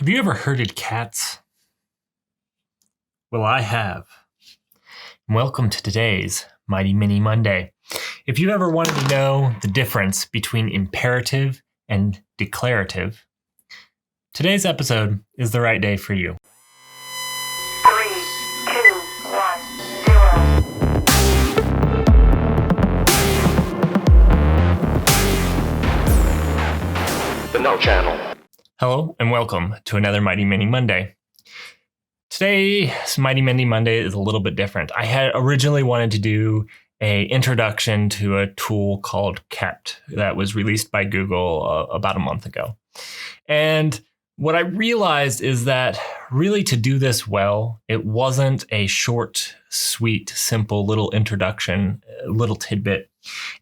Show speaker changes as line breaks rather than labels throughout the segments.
Have you ever herded cats? Well, I have. Welcome to today's Mighty Mini Monday. If you've ever wanted to know the difference between imperative and declarative, today's episode is the right day for you.
3, 2, 1, 0.
The No Channel.
Hello and welcome to another Mighty Mini Monday. Today's Mighty Mini Monday is a little bit different. I had originally wanted to do an introduction to a tool called Kept that was released by Google about a month ago. And what I realized is that really to do this well, it wasn't a short, sweet, simple little introduction, little tidbit.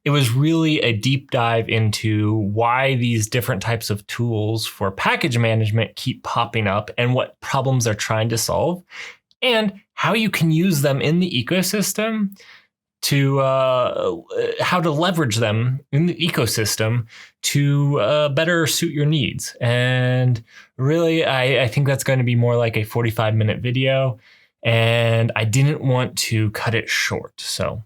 It was really a deep dive into why these different types of tools for package management keep popping up and what problems they're trying to solve and how you can use them in the ecosystem to how to leverage them in the ecosystem to better suit your needs. And really, I think that's going to be more like a 45-minute video, and I didn't want to cut it short. So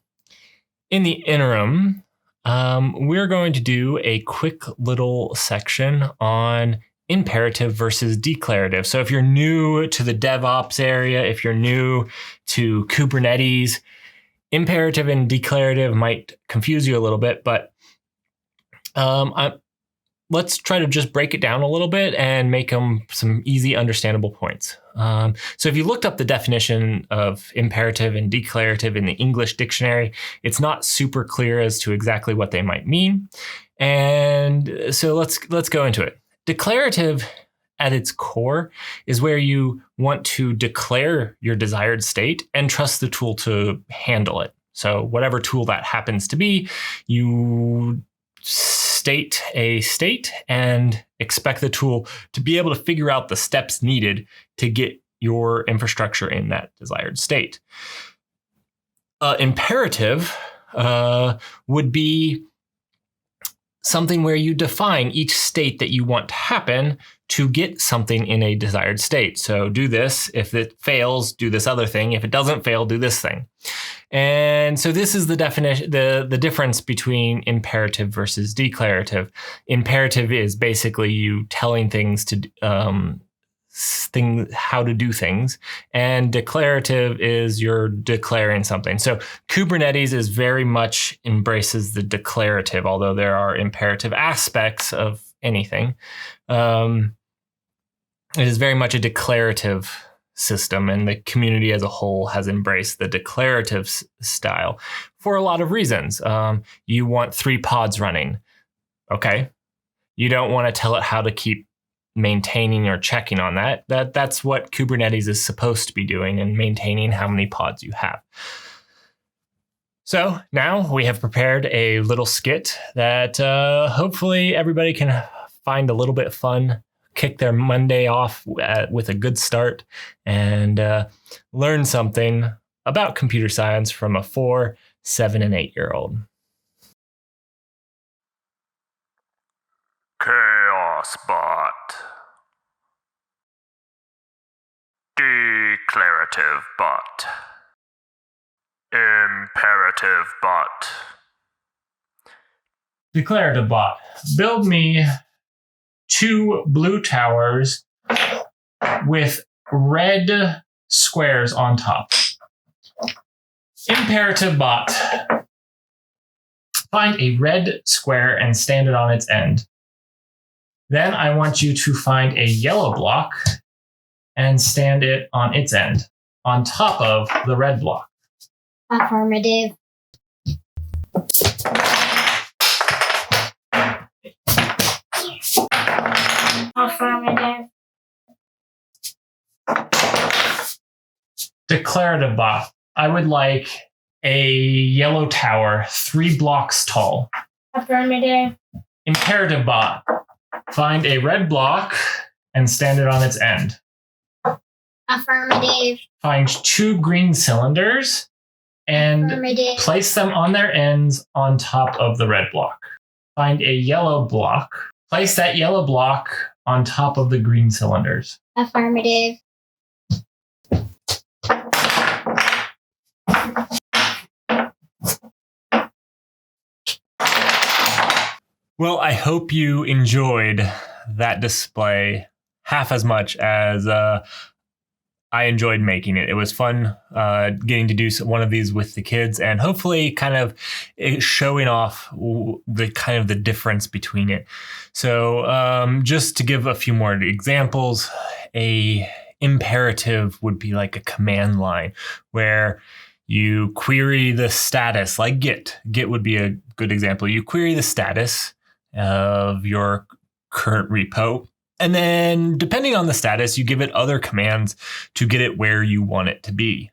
in the interim, we're going to do a quick little section on imperative versus declarative. So if you're new to the DevOps area, if you're new to Kubernetes, imperative and declarative might confuse you a little bit, but let's try to just break it down a little bit and make them some easy, understandable points. So if you looked up the definition of imperative and declarative in the English dictionary, it's not super clear as to exactly what they might mean. And so let's go into it. Declarative at its core is where you want to declare your desired state and trust the tool to handle it. So whatever tool that happens to be, you state a state and expect the tool to be able to figure out the steps needed to get your infrastructure in that desired state. Imperative would be something where you define each state that you want to happen to get something in a desired state. So do this. If it fails, do this other thing. If it doesn't fail, do this thing. And so this is the definition, the difference between imperative versus declarative. Imperative is basically you telling things to how to do things, and declarative is you're declaring something. So Kubernetes is very much embraces the declarative, although there are imperative aspects of anything. It is very much a declarative system, and the community as a whole has embraced the declarative style for a lot of reasons. You want 3 pods running. Okay. You don't want to tell it how to keep maintaining or checking on that. That's what Kubernetes is supposed to be doing, and maintaining how many pods you have. So now we have prepared a little skit that hopefully everybody can find a little bit fun, kick their Monday off with a good start, and learn something about computer science from a 4, 7, and 8-year-old.
Chaos bot. Declarative bot. Imperative bot.
Declarative bot. Build me 2 blue towers with red squares on top. Imperative bot. Find a red square and stand it on its end. Then I want you to find a yellow block and stand it on its end, on top of the red block.
Affirmative. Affirmative.
Declarative bot. I would like a yellow tower 3 blocks tall.
Affirmative.
Imperative bot. Find a red block and stand it on its end.
Affirmative.
Find 2 green cylinders and
Affirmative.
place them on their ends on top of the red block. Find a yellow block. Place that yellow block on top of the green cylinders.
Affirmative.
Well, I hope you enjoyed that display half as much as I enjoyed making it. It was fun getting to do one of these with the kids and hopefully kind of showing off the difference between it. So just to give a few more examples, a imperative would be like a command line where you query the status, like Git. Git would be a good example. You query the status of your current repo. And then depending on the status, you give it other commands to get it where you want it to be.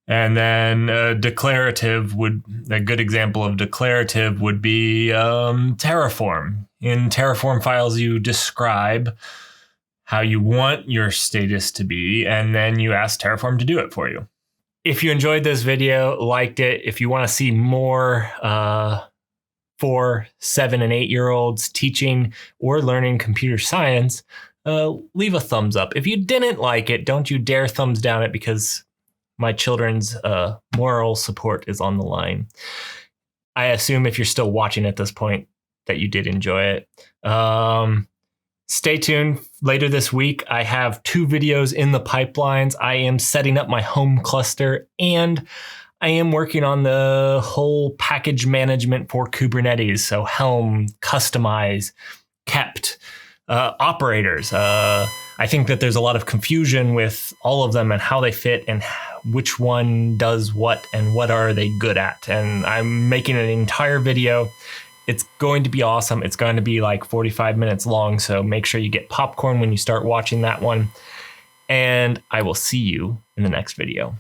And then a good example of declarative would be Terraform. In Terraform files, you describe how you want your status to be, and then you ask Terraform to do it for you. If you enjoyed this video, liked it, if you want to see more 4, 7, and 8-year-olds teaching or learning computer science, leave a thumbs up. If you didn't like it, don't you dare thumbs down it because my children's moral support is on the line. I assume if you're still watching at this point that you did enjoy it. Stay tuned. Later this week, I have 2 videos in the pipelines. I am setting up my home cluster and I am working on the whole package management for Kubernetes. So Helm, Kustomize, Kept, operators. I think that there's a lot of confusion with all of them and how they fit and which one does what and what are they good at. And I'm making an entire video. It's going to be awesome. It's going to be like 45 minutes long. So make sure you get popcorn when you start watching that one. And I will see you in the next video.